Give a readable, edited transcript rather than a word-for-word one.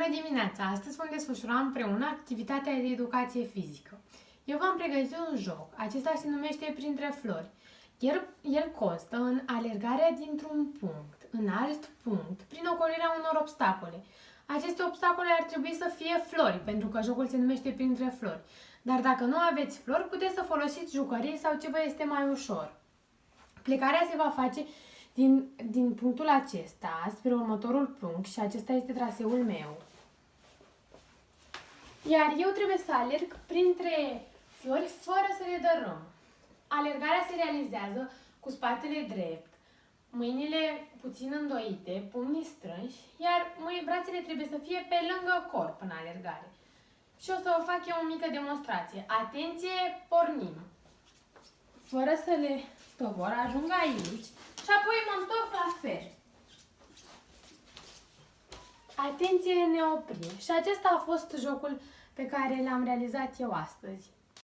Bună dimineața! Astăzi vom desfășura împreună activitatea de educație fizică. Eu v-am pregătit un joc. Acesta se numește Printre flori. El constă în alergarea dintr-un punct în alt punct prin ocolirea unor obstacole. Aceste obstacole ar trebui să fie flori, pentru că jocul se numește Printre flori. Dar dacă nu aveți flori, puteți să folosiți jucării sau ce vă este mai ușor. Plecarea se va face din punctul acesta spre următorul punct și acesta este traseul meu. Iar eu trebuie să alerg printre flori fără să le dărâm. Alergarea se realizează cu spatele drept, mâinile puțin îndoite, pumnii strânși, iar brațele trebuie să fie pe lângă corp în alergare. Și o să vă fac eu o mică demonstrație. Atenție, pornim! Fără să le tobor, ajung aici și apoi mă întorc la fel. Atenție, ne oprim. Și acesta a fost jocul pe care l-am realizat eu astăzi.